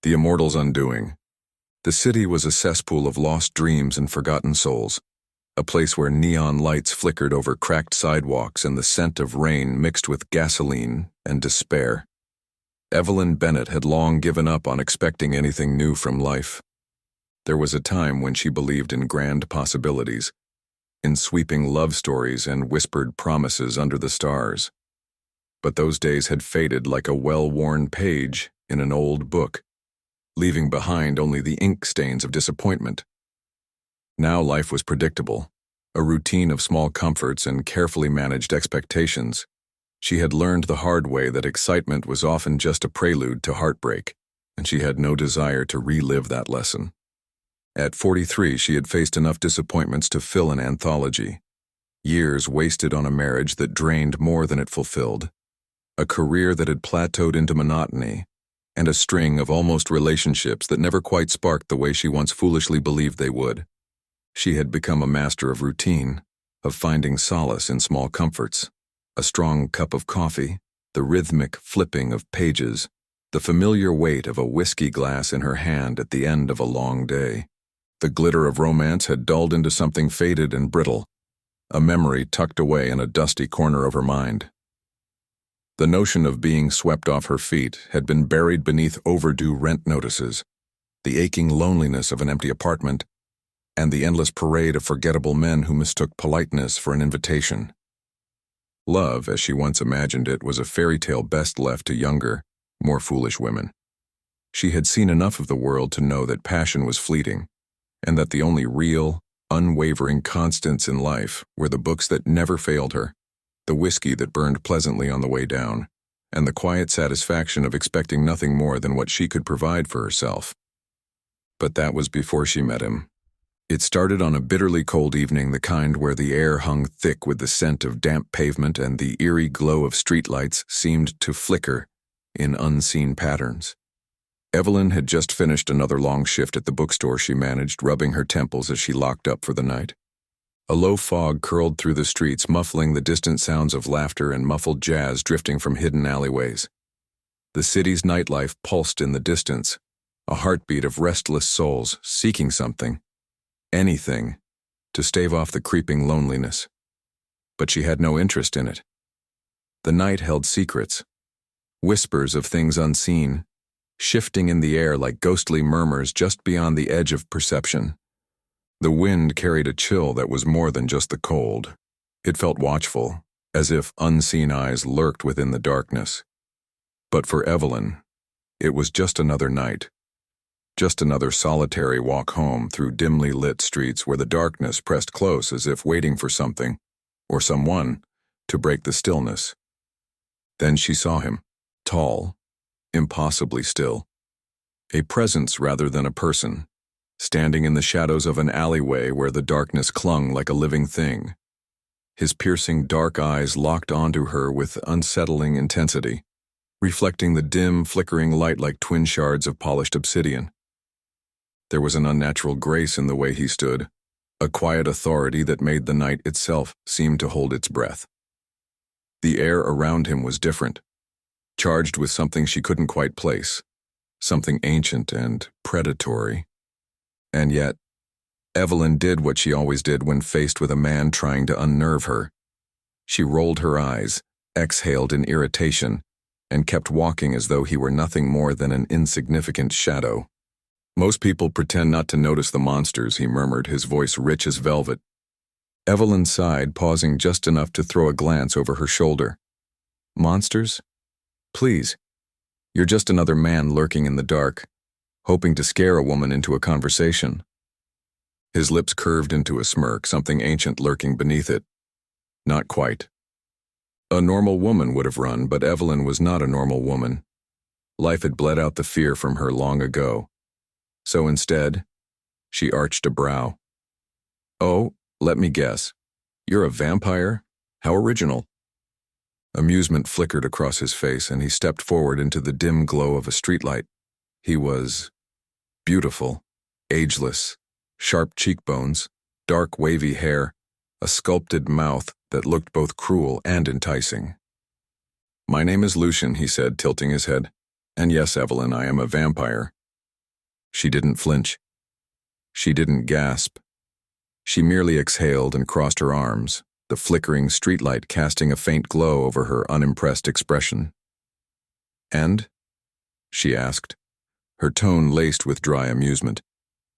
The Immortal's undoing. The city was a cesspool of lost dreams and forgotten souls, a place where neon lights flickered over cracked sidewalks and the scent of rain mixed with gasoline and despair. Evelyn Bennett had long given up on expecting anything new from life. There was a time when she believed in grand possibilities, in sweeping love stories and whispered promises under the stars. But those days had faded like a well-worn page in an old book, leaving behind only the ink stains of disappointment. Now life was predictable, a routine of small comforts and carefully managed expectations. She had learned the hard way that excitement was often just a prelude to heartbreak, and she had no desire to relive that lesson. At 43, she had faced enough disappointments to fill an anthology. Years wasted on a marriage that drained more than it fulfilled, a career that had plateaued into monotony, and a string of almost relationships that never quite sparked the way she once foolishly believed they would. She had become a master of routine, of finding solace in small comforts, a strong cup of coffee, the rhythmic flipping of pages, the familiar weight of a whiskey glass in her hand at the end of a long day. The glitter of romance had dulled into something faded and brittle, a memory tucked away in a dusty corner of her mind. The notion of being swept off her feet had been buried beneath overdue rent notices, the aching loneliness of an empty apartment, and the endless parade of forgettable men who mistook politeness for an invitation. Love, as she once imagined it, was a fairy tale best left to younger, more foolish women. She had seen enough of the world to know that passion was fleeting, and that the only real, unwavering constants in life were the books that never failed her, the whiskey that burned pleasantly on the way down, and the quiet satisfaction of expecting nothing more than what she could provide for herself. But that was before she met him. It started on a bitterly cold evening, the kind where the air hung thick with the scent of damp pavement and the eerie glow of streetlights seemed to flicker in unseen patterns. Evelyn had just finished another long shift at the bookstore she managed, rubbing her temples as she locked up for the night. A low fog curled through the streets, muffling the distant sounds of laughter and muffled jazz drifting from hidden alleyways. The city's nightlife pulsed in the distance, a heartbeat of restless souls seeking something, anything, to stave off the creeping loneliness. But she had no interest in it. The night held secrets, whispers of things unseen, shifting in the air like ghostly murmurs just beyond the edge of perception. The wind carried a chill that was more than just the cold. It felt watchful, as if unseen eyes lurked within the darkness. But for Evelyn, it was just another night. Just another solitary walk home through dimly lit streets where the darkness pressed close as if waiting for something, or someone, to break the stillness. Then she saw him, tall, impossibly still. A presence rather than a person, standing in the shadows of an alleyway where the darkness clung like a living thing. His piercing dark eyes locked onto her with unsettling intensity, reflecting the dim, flickering light like twin shards of polished obsidian. There was an unnatural grace in the way he stood, a quiet authority that made the night itself seem to hold its breath. The air around him was different, charged with something she couldn't quite place, something ancient and predatory. And yet, Evelyn did what she always did when faced with a man trying to unnerve her. She rolled her eyes, exhaled in irritation, and kept walking as though he were nothing more than an insignificant shadow. Most people pretend not to notice the monsters, he murmured, his voice rich as velvet. Evelyn sighed, pausing just enough to throw a glance over her shoulder. Monsters? Please. You're just another man lurking in the dark, hoping to scare a woman into a conversation. His lips curved into a smirk, something ancient lurking beneath it. Not quite. A normal woman would have run, but Evelyn was not a normal woman. Life had bled out the fear from her long ago. So instead, she arched a brow. Oh, let me guess. You're a vampire? How original. Amusement flickered across his face, and he stepped forward into the dim glow of a streetlight. He was beautiful, ageless, sharp cheekbones, dark wavy hair, a sculpted mouth that looked both cruel and enticing. My name is Lucian, he said, tilting his head. And yes, Evelyn, I am a vampire. She didn't flinch. She didn't gasp. She merely exhaled and crossed her arms, the flickering streetlight casting a faint glow over her unimpressed expression. "And?" she asked, her tone laced with dry amusement,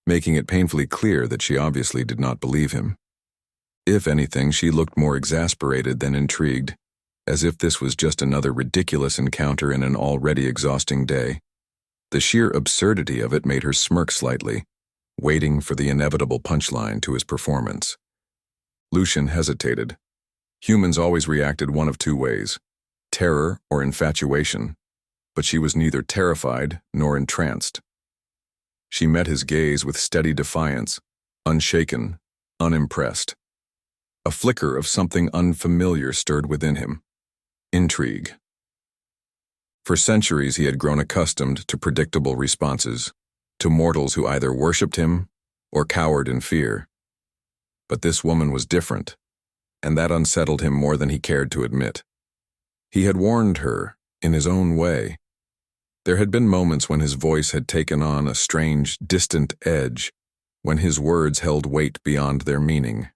making it painfully clear that she obviously did not believe him. If anything, she looked more exasperated than intrigued, as if this was just another ridiculous encounter in an already exhausting day. The sheer absurdity of it made her smirk slightly, waiting for the inevitable punchline to his performance. Lucian hesitated. Humans always reacted one of two ways: terror or infatuation, but she was neither terrified nor entranced. She met his gaze with steady defiance, unshaken, unimpressed. A flicker of something unfamiliar stirred within him. Intrigue. For centuries he had grown accustomed to predictable responses, to mortals who either worshipped him or cowered in fear. But this woman was different, and that unsettled him more than he cared to admit. He had warned her, in his own way. There had been moments when his voice had taken on a strange, distant edge, when his words held weight beyond their meaning.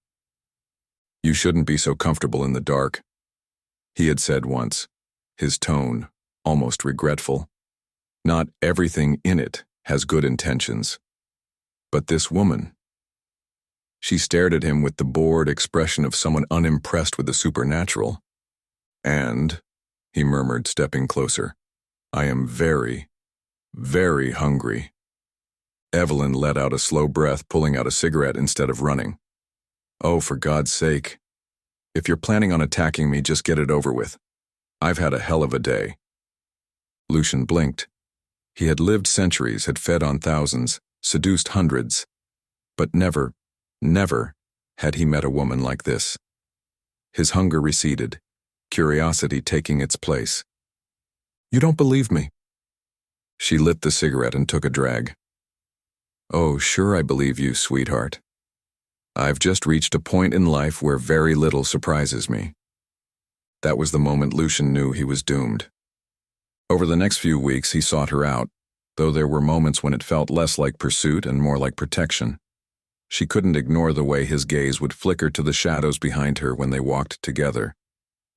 "You shouldn't be so comfortable in the dark," he had said once, his tone almost regretful. "Not everything in it has good intentions. But this woman..." She stared at him with the bored expression of someone unimpressed with the supernatural. "And," he murmured, stepping closer, "I am very, very hungry." Evelyn let out a slow breath, pulling out a cigarette instead of running. "Oh, for God's sake. If you're planning on attacking me, just get it over with. I've had a hell of a day." Lucian blinked. He had lived centuries, had fed on thousands, seduced hundreds, but never had he met a woman like this. His hunger receded, curiosity taking its place. "You don't believe me?" She lit the cigarette and took a drag. "Oh, sure I believe you, sweetheart. I've just reached a point in life where very little surprises me." That was the moment Lucian knew he was doomed. Over the next few weeks he sought her out, though there were moments when it felt less like pursuit and more like protection. She couldn't ignore the way his gaze would flicker to the shadows behind her when they walked together,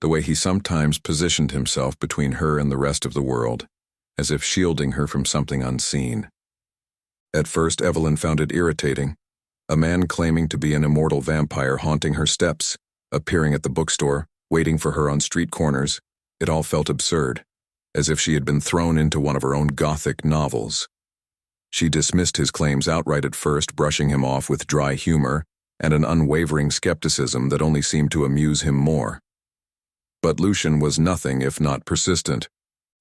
the way he sometimes positioned himself between her and the rest of the world, as if shielding her from something unseen. At first, Evelyn found it irritating. A man claiming to be an immortal vampire haunting her steps, appearing at the bookstore, waiting for her on street corners. It all felt absurd, as if she had been thrown into one of her own Gothic novels. She dismissed his claims outright at first, brushing him off with dry humor and an unwavering skepticism that only seemed to amuse him more. But Lucian was nothing if not persistent.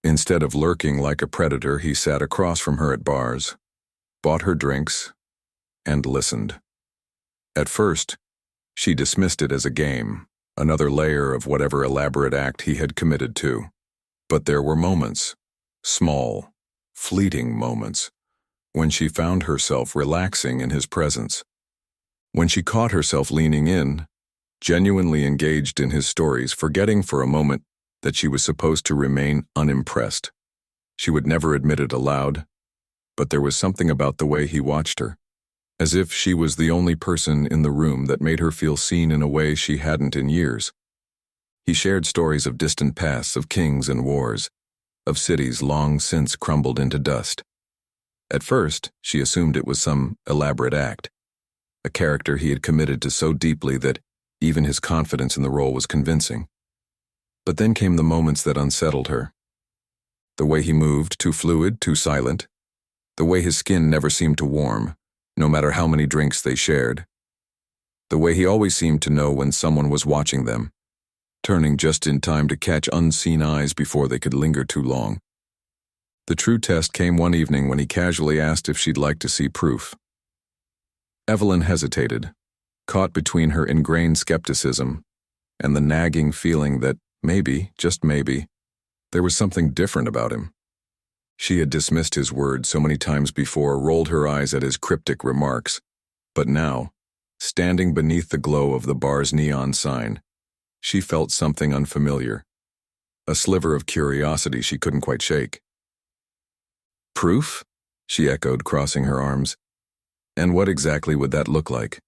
Instead of lurking like a predator, he sat across from her at bars, bought her drinks, and listened. At first, she dismissed it as a game, another layer of whatever elaborate act he had committed to. But there were moments, small, fleeting moments, when she found herself relaxing in his presence. When she caught herself leaning in, genuinely engaged in his stories, forgetting for a moment that she was supposed to remain unimpressed. She would never admit it aloud, but there was something about the way he watched her, as if she was the only person in the room that made her feel seen in a way she hadn't in years. He shared stories of distant pasts, of kings and wars, of cities long since crumbled into dust. At first, she assumed it was some elaborate act, a character he had committed to so deeply that even his confidence in the role was convincing. But then came the moments that unsettled her. The way he moved, too fluid, too silent. The way his skin never seemed to warm, no matter how many drinks they shared. The way he always seemed to know when someone was watching them, turning just in time to catch unseen eyes before they could linger too long. The true test came one evening when he casually asked if she'd like to see proof. Evelyn hesitated, caught between her ingrained skepticism and the nagging feeling that maybe, just maybe, there was something different about him. She had dismissed his words so many times before, rolled her eyes at his cryptic remarks, but now, standing beneath the glow of the bar's neon sign, she felt something unfamiliar, a sliver of curiosity she couldn't quite shake. "Proof?" she echoed, crossing her arms. And what exactly would that look like?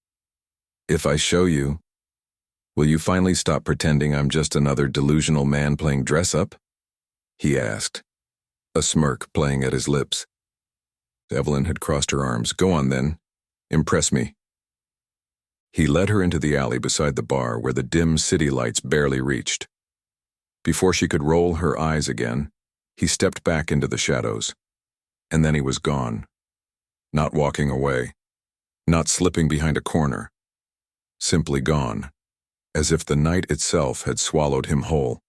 If I show you, will you finally stop pretending I'm just another delusional man playing dress-up? He asked, a smirk playing at his lips. Evelyn had crossed her arms. Go on then. Impress me. He led her into the alley beside the bar where the dim city lights barely reached. Before she could roll her eyes again, he stepped back into the shadows. And then he was gone. Not walking away. Not slipping behind a corner. Simply gone. As if the night itself had swallowed him whole.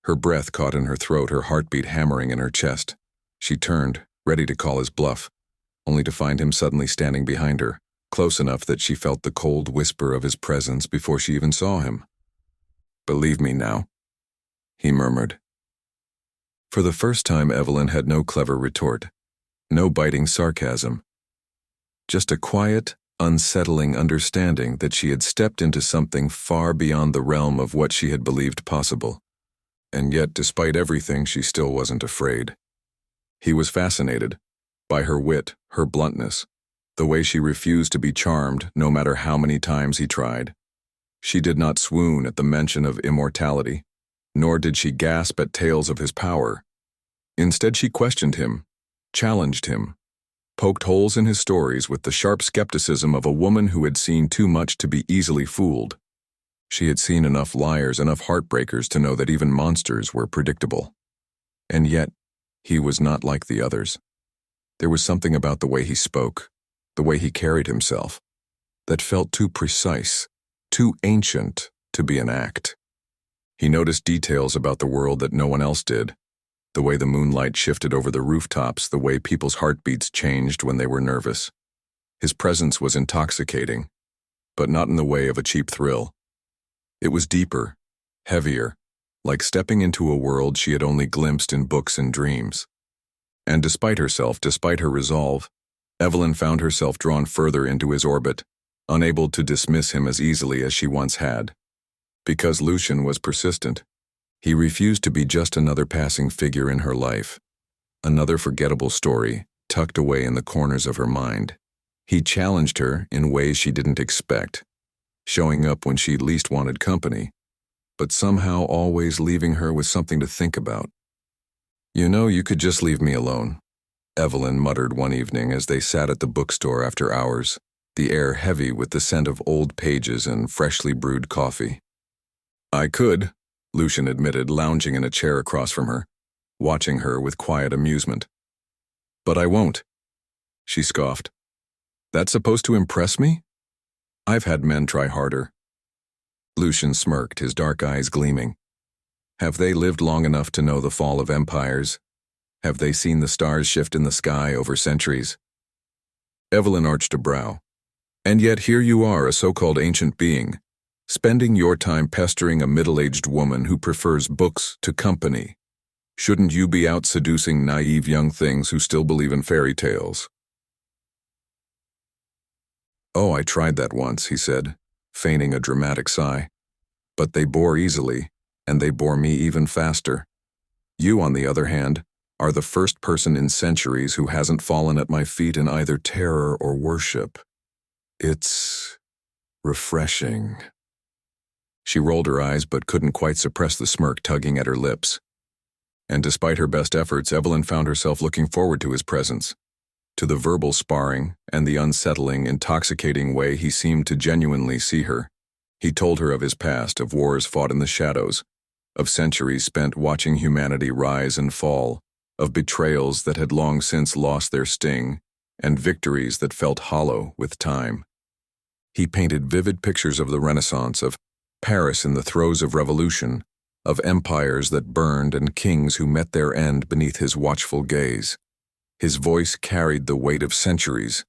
Her breath caught in her throat, her heartbeat hammering in her chest. She turned, ready to call his bluff, only to find him suddenly standing behind her, close enough that she felt the cold whisper of his presence before she even saw him. Believe me now, he murmured. For the first time, Evelyn had no clever retort, no biting sarcasm. Just a quiet, unsettling understanding that she had stepped into something far beyond the realm of what she had believed possible. And yet, despite everything, she still wasn't afraid. He was fascinated by her wit, her bluntness, the way she refused to be charmed no matter how many times he tried. She did not swoon at the mention of immortality, nor did she gasp at tales of his power. Instead, she questioned him, challenged him, poked holes in his stories with the sharp skepticism of a woman who had seen too much to be easily fooled. She had seen enough liars, enough heartbreakers to know that even monsters were predictable. And yet, he was not like the others. There was something about the way he spoke, the way he carried himself, that felt too precise, too ancient to be an act. He noticed details about the world that no one else did, the way the moonlight shifted over the rooftops, the way people's heartbeats changed when they were nervous. His presence was intoxicating, but not in the way of a cheap thrill. It was deeper, heavier, like stepping into a world she had only glimpsed in books and dreams. And despite herself, despite her resolve, Evelyn found herself drawn further into his orbit, unable to dismiss him as easily as she once had. Because Lucian was persistent. He refused to be just another passing figure in her life, another forgettable story tucked away in the corners of her mind. He challenged her in ways she didn't expect, showing up when she least wanted company, but somehow always leaving her with something to think about. You know, you could just leave me alone, Evelyn muttered one evening as they sat at the bookstore after hours, the air heavy with the scent of old pages and freshly brewed coffee. I could, Lucian admitted, lounging in a chair across from her, watching her with quiet amusement. But I won't, she scoffed. That's supposed to impress me? I've had men try harder. Lucian smirked, his dark eyes gleaming. Have they lived long enough to know the fall of empires? Have they seen the stars shift in the sky over centuries? Evelyn arched a brow. And yet here you are, a so-called ancient being, spending your time pestering a middle-aged woman who prefers books to company. Shouldn't you be out seducing naive young things who still believe in fairy tales? Oh, I tried that once, he said, feigning a dramatic sigh. But they bore easily, and they bore me even faster. You, on the other hand, are the first person in centuries who hasn't fallen at my feet in either terror or worship. It's refreshing. She rolled her eyes but couldn't quite suppress the smirk tugging at her lips. And despite her best efforts, Evelyn found herself looking forward to his presence, to the verbal sparring and the unsettling, intoxicating way he seemed to genuinely see her. He told her of his past, of wars fought in the shadows, of centuries spent watching humanity rise and fall, of betrayals that had long since lost their sting, and victories that felt hollow with time. He painted vivid pictures of the Renaissance, of Paris in the throes of revolution, of empires that burned and kings who met their end beneath his watchful gaze. His voice carried the weight of centuries,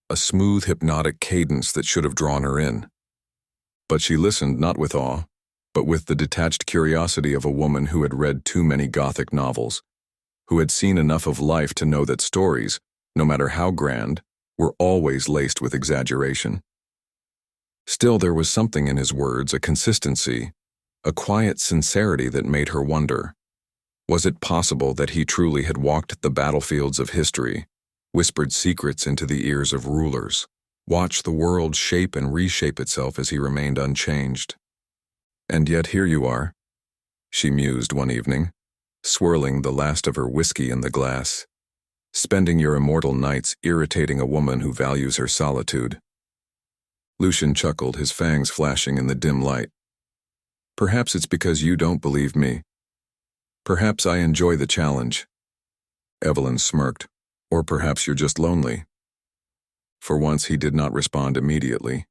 a smooth, hypnotic cadence that should have drawn her in. But she listened not with awe, but with the detached curiosity of a woman who had read too many Gothic novels, who had seen enough of life to know that stories, no matter how grand, were always laced with exaggeration. Still, there was something in his words, a consistency, a quiet sincerity that made her wonder. Was it possible that he truly had walked the battlefields of history, whispered secrets into the ears of rulers, watched the world shape and reshape itself as he remained unchanged? And yet here you are, she mused one evening, swirling the last of her whiskey in the glass, spending your immortal nights irritating a woman who values her solitude. Lucian chuckled, his fangs flashing in the dim light. Perhaps it's because you don't believe me. Perhaps I enjoy the challenge. Evelyn smirked. Or perhaps you're just lonely. For once he did not respond immediately.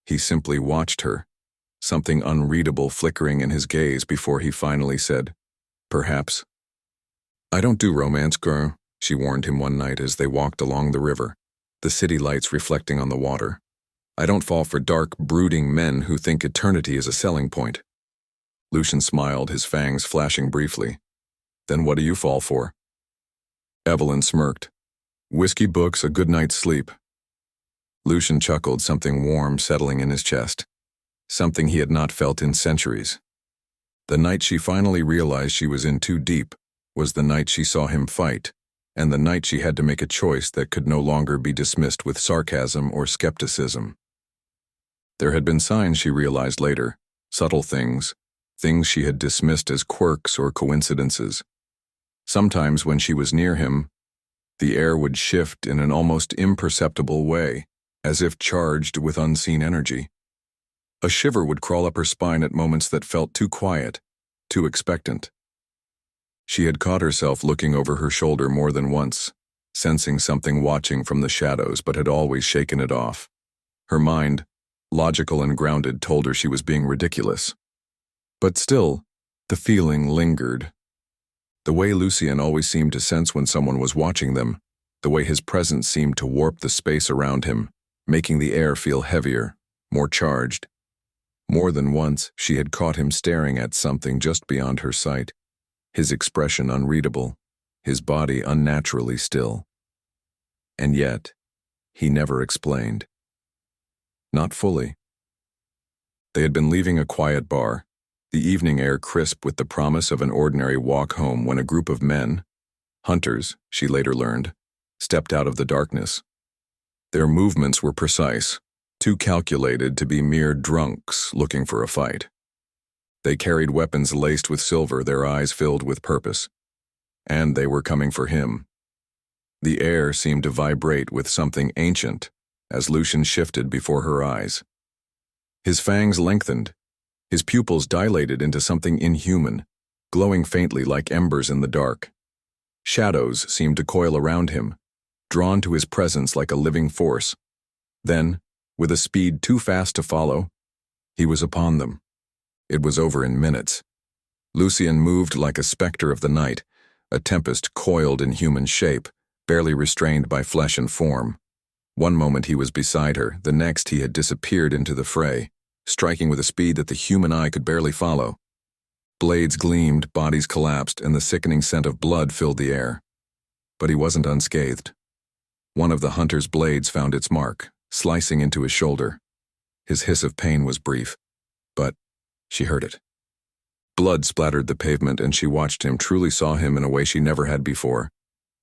He simply watched her, something unreadable flickering in his gaze before he finally said, perhaps. I don't do romance, girl, she warned him one night as they walked along the river, the city lights reflecting on the water. I don't fall for dark, brooding men who think eternity is a selling point. Lucian smiled, his fangs flashing briefly. Then what do you fall for? Evelyn smirked. Whiskey, books, a good night's sleep. Lucian chuckled, something warm settling in his chest. Something he had not felt in centuries. The night she finally realized she was in too deep was the night she saw him fight, and the night she had to make a choice that could no longer be dismissed with sarcasm or skepticism. There had been signs, she realized later, subtle things she had dismissed as quirks or coincidences. Sometimes when she was near him, the air would shift in an almost imperceptible way, as if charged with unseen energy. A shiver would crawl up her spine at moments that felt too quiet, too expectant. She had caught herself looking over her shoulder more than once, sensing something watching from the shadows, but had always shaken it off. Her mind, logical and grounded, told her she was being ridiculous. But still, the feeling lingered. The way Lucian always seemed to sense when someone was watching them, the way his presence seemed to warp the space around him, making the air feel heavier, more charged. More than once, she had caught him staring at something just beyond her sight, his expression unreadable, his body unnaturally still. And yet, he never explained. Not fully. They had been leaving a quiet bar, the evening air crisp with the promise of an ordinary walk home, when a group of men, hunters, she later learned, stepped out of the darkness. Their movements were precise, too calculated to be mere drunks looking for a fight. They carried weapons laced with silver, their eyes filled with purpose. And they were coming for him. The air seemed to vibrate with something ancient as Lucian shifted before her eyes. His fangs lengthened, his pupils dilated into something inhuman, glowing faintly like embers in the dark. Shadows seemed to coil around him, drawn to his presence like a living force. Then, with a speed too fast to follow, he was upon them. It was over in minutes. Lucian moved like a specter of the night, a tempest coiled in human shape, barely restrained by flesh and form. One moment he was beside her, the next he had disappeared into the fray, striking with a speed that the human eye could barely follow. Blades gleamed, bodies collapsed, and the sickening scent of blood filled the air. But he wasn't unscathed. One of the hunter's blades found its mark, slicing into his shoulder. His hiss of pain was brief, but she heard it. Blood splattered the pavement, and she watched him, truly saw him in a way she never had before.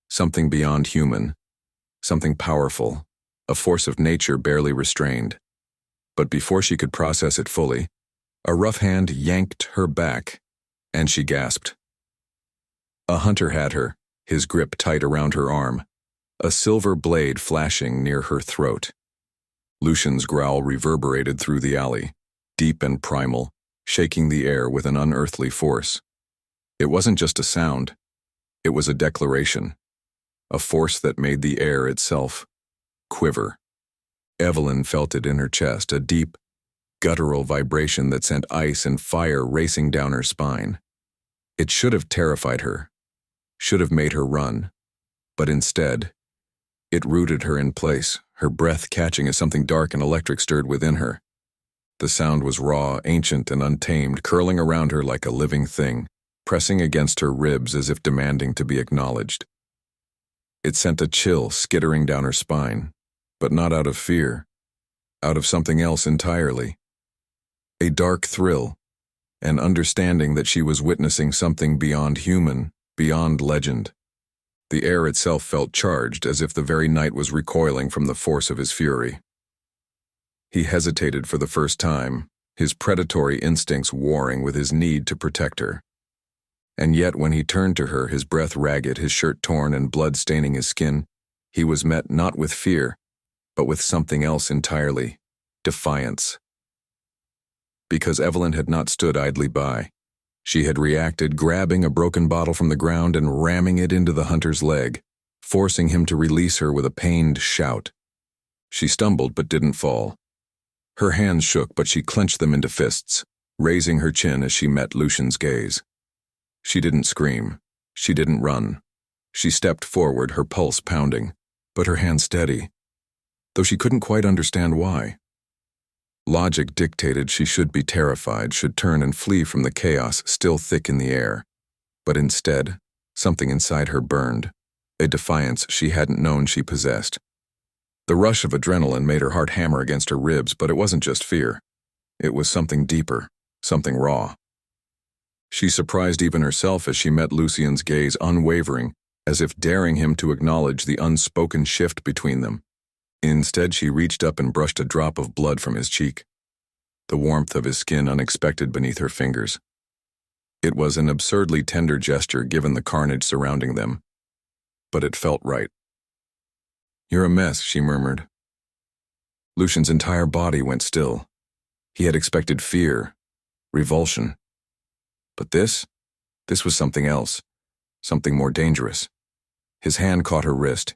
Something beyond human, something powerful, a force of nature barely restrained. But before she could process it fully, a rough hand yanked her back, and she gasped. A hunter had her, his grip tight around her arm, a silver blade flashing near her throat. Lucian's growl reverberated through the alley, deep and primal, shaking the air with an unearthly force. It wasn't just a sound, it was a declaration, a force that made the air itself quiver. Evelyn felt it in her chest, a deep, guttural vibration that sent ice and fire racing down her spine. It should have terrified her, should have made her run, but instead, it rooted her in place, her breath catching as something dark and electric stirred within her. The sound was raw, ancient, and untamed, curling around her like a living thing, pressing against her ribs as if demanding to be acknowledged. It sent a chill skittering down her spine, but not out of fear, out of something else entirely. A dark thrill, an understanding that she was witnessing something beyond human, beyond legend. The air itself felt charged, as if the very night was recoiling from the force of his fury. He hesitated for the first time, his predatory instincts warring with his need to protect her. And yet when he turned to her, his breath ragged, his shirt torn and blood staining his skin, he was met not with fear, but with something else entirely: defiance. Because Evelyn had not stood idly by. She had reacted, grabbing a broken bottle from the ground and ramming it into the hunter's leg, forcing him to release her with a pained shout. She stumbled but didn't fall. Her hands shook, but she clenched them into fists, raising her chin as she met Lucian's gaze. She didn't scream. She didn't run. She stepped forward, her pulse pounding, but her hand steady, though she couldn't quite understand why. Logic dictated she should be terrified, should turn and flee from the chaos still thick in the air. But instead, something inside her burned, a defiance she hadn't known she possessed. The rush of adrenaline made her heart hammer against her ribs, but it wasn't just fear. It was something deeper, something raw. She surprised even herself as she met Lucian's gaze, unwavering, as if daring him to acknowledge the unspoken shift between them. Instead, she reached up and brushed a drop of blood from his cheek, the warmth of his skin unexpected beneath her fingers. It was an absurdly tender gesture given the carnage surrounding them, but it felt right. "You're a mess," she murmured. Lucian's entire body went still. He had expected fear, revulsion. But this was something else, something more dangerous. His hand caught her wrist,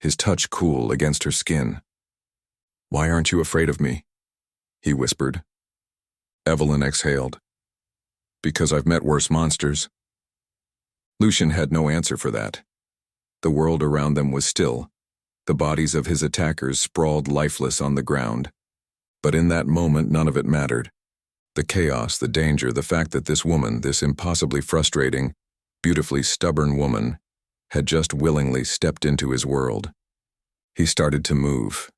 his touch cool against her skin. "Why aren't you afraid of me?" he whispered. Evelyn exhaled. "Because I've met worse monsters." Lucian had no answer for that. The world around them was still. The bodies of his attackers sprawled lifeless on the ground. But in that moment, none of it mattered. The chaos, the danger, the fact that this woman, this impossibly frustrating, beautifully stubborn woman, had just willingly stepped into his world. He started to move,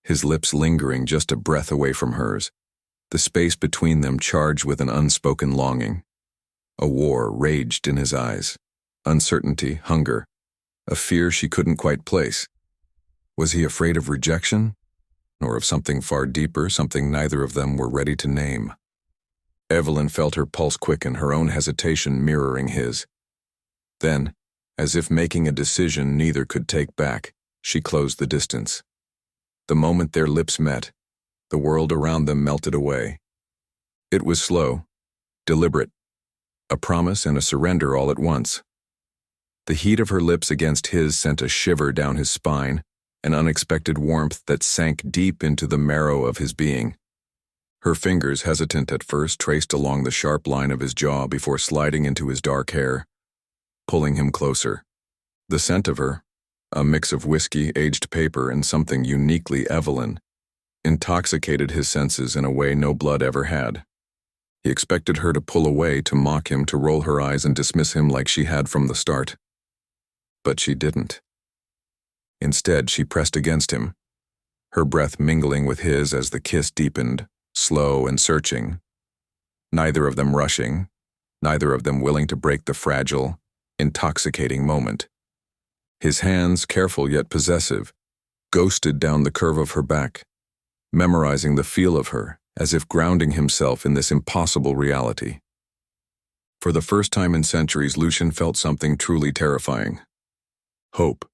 his lips lingering just a breath away from hers, the space between them charged with an unspoken longing. A war raged in his eyes, uncertainty, hunger, a fear she couldn't quite place. Was he afraid of rejection, or of something far deeper, something neither of them were ready to name? Evelyn felt her pulse quicken, her own hesitation mirroring his. Then, as if making a decision neither could take back, she closed the distance. The moment their lips met, the world around them melted away. It was slow, deliberate, a promise and a surrender all at once. The heat of her lips against his sent a shiver down his spine, an unexpected warmth that sank deep into the marrow of his being. Her fingers, hesitant at first, traced along the sharp line of his jaw before sliding into his dark hair, pulling him closer. The scent of her, a mix of whiskey, aged paper, and something uniquely Evelyn, intoxicated his senses in a way no blood ever had. He expected her to pull away, to mock him, to roll her eyes and dismiss him like she had from the start. But she didn't. Instead, she pressed against him, her breath mingling with his as the kiss deepened, slow and searching. Neither of them rushing, neither of them willing to break the fragile, intoxicating moment. His hands, careful yet possessive, ghosted down the curve of her back, memorizing the feel of her, as if grounding himself in this impossible reality. For the first time in centuries, Lucian felt something truly terrifying. Hope.